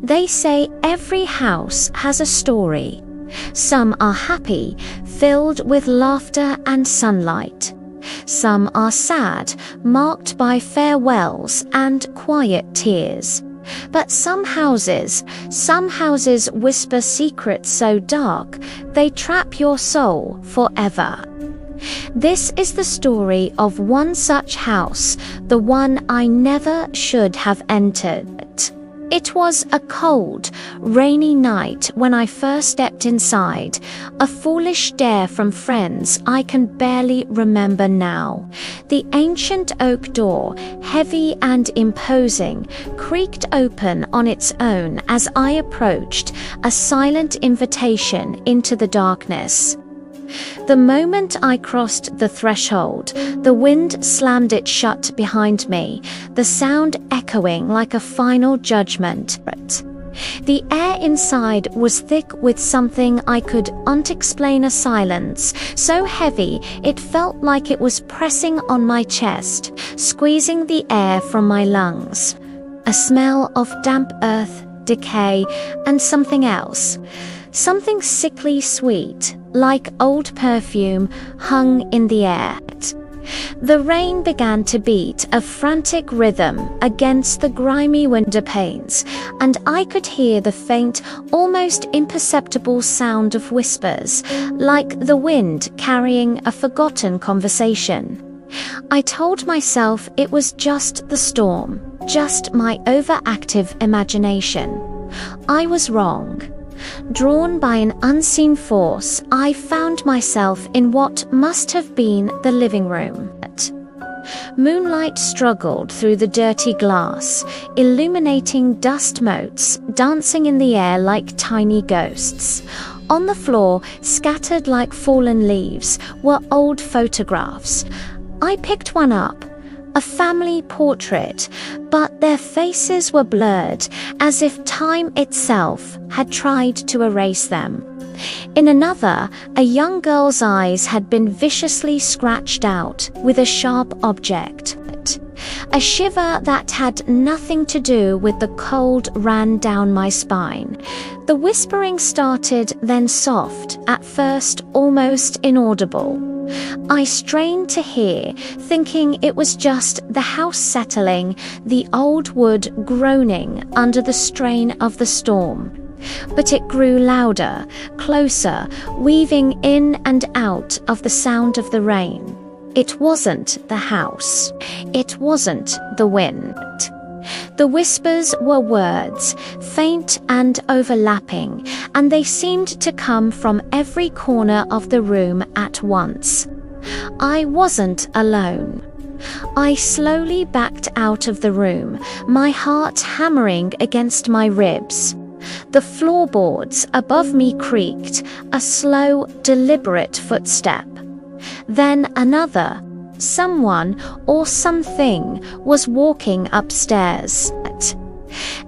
They say every house has a story. Some are happy, filled with laughter and sunlight. Some are sad, marked by farewells and quiet tears. But some houses whisper secrets so dark, they trap your soul forever. This is the story of one such house, the one I never should have entered. It was a cold, rainy night when I first stepped inside, a foolish dare from friends I can barely remember now. The ancient oak door, heavy and imposing, creaked open on its own as I approached, a silent invitation into the darkness. The moment I crossed the threshold, the wind slammed it shut behind me, the sound echoing like a final judgment. The air inside was thick with something I could not explain, a silence so heavy it felt like it was pressing on my chest, squeezing the air from my lungs. A smell of damp earth, decay, and something else. Something sickly sweet, like old perfume, hung in the air. The rain began to beat a frantic rhythm against the grimy window panes, and I could hear the faint, almost imperceptible sound of whispers, like the wind carrying a forgotten conversation. I told myself it was just the storm, just my overactive imagination. I was wrong. Drawn by an unseen force, I found myself in what must have been the living room. Moonlight struggled through the dirty glass, illuminating dust motes dancing in the air like tiny ghosts. On the floor, scattered like fallen leaves, were old photographs. I picked one up. A family portrait, but their faces were blurred, as if time itself had tried to erase them. In another, a young girl's eyes had been viciously scratched out with a sharp object. A shiver that had nothing to do with the cold ran down my spine. The whispering started, then soft, at first almost inaudible. I strained to hear, thinking it was just the house settling, the old wood groaning under the strain of the storm. But it grew louder, closer, weaving in and out of the sound of the rain. It wasn't the house. It wasn't the wind. The whispers were words, faint and overlapping, and they seemed to come from every corner of the room at once. I wasn't alone. I slowly backed out of the room, my heart hammering against my ribs. The floorboards above me creaked, a slow, deliberate footstep. Then another. Someone or something was walking upstairs.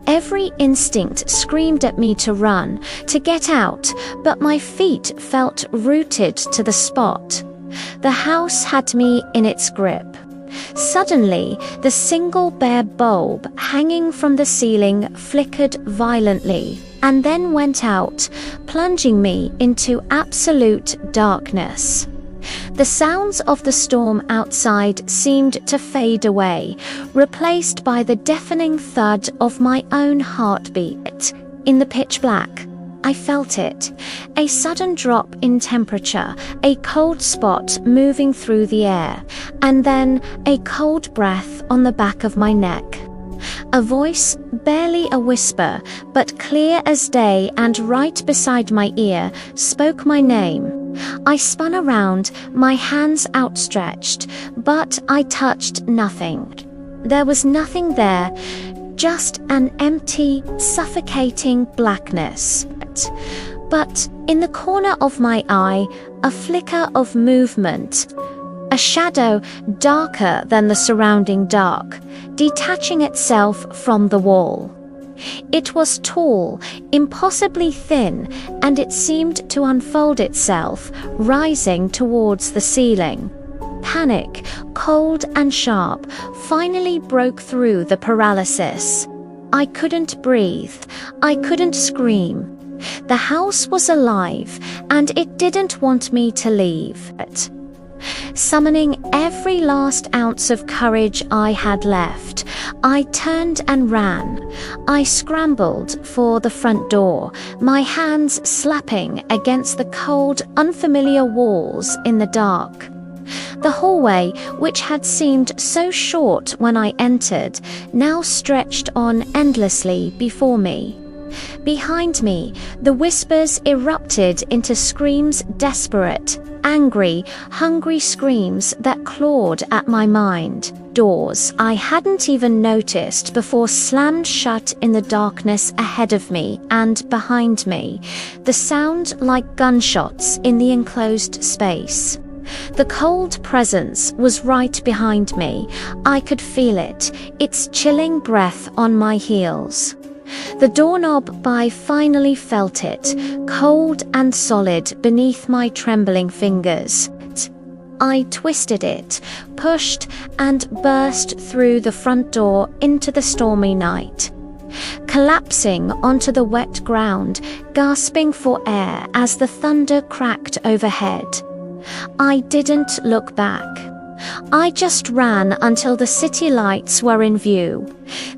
Every instinct screamed at me to run, to get out, but my feet felt rooted to the spot. The house had me in its grip. Suddenly, the single bare bulb hanging from the ceiling flickered violently, and then went out, plunging me into absolute darkness. The sounds of the storm outside seemed to fade away, replaced by the deafening thud of my own heartbeat. In the pitch black, I felt it. A sudden drop in temperature, a cold spot moving through the air, and then a cold breath on the back of my neck. A voice, barely a whisper, but clear as day and right beside my ear, spoke my name. I spun around, my hands outstretched, but I touched nothing. There was nothing there, just an empty, suffocating blackness. But in the corner of my eye, a flicker of movement. A shadow darker than the surrounding dark, detaching itself from the wall. It was tall, impossibly thin, and it seemed to unfold itself, rising towards the ceiling. Panic, cold and sharp, finally broke through the paralysis. I couldn't breathe. I couldn't scream. The house was alive, and it didn't want me to leave it. Summoning every last ounce of courage I had left, I turned and ran. I scrambled for the front door, my hands slapping against the cold, unfamiliar walls in the dark. The hallway, which had seemed so short when I entered, now stretched on endlessly before me. Behind me, the whispers erupted into screams, desperate, angry, hungry screams that clawed at my mind. Doors I hadn't even noticed before slammed shut in the darkness ahead of me and behind me, the sound like gunshots in the enclosed space. The cold presence was right behind me. I could feel it, its chilling breath on my heels. The doorknob, I finally felt it, cold and solid beneath my trembling fingers. I twisted it, pushed, and burst through the front door into the stormy night. Collapsing onto the wet ground, gasping for air as the thunder cracked overhead. I didn't look back. I just ran until the city lights were in view.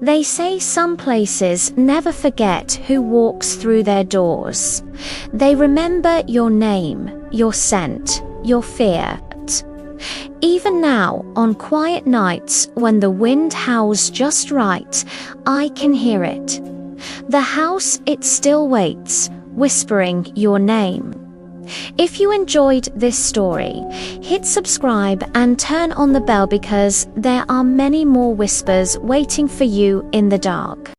They say some places never forget who walks through their doors. They remember your name, your scent, your fear. Even now, on quiet nights when the wind howls just right, I can hear it. The house, it still waits, whispering your name. If you enjoyed this story, hit subscribe and turn on the bell because there are many more whispers waiting for you in the dark.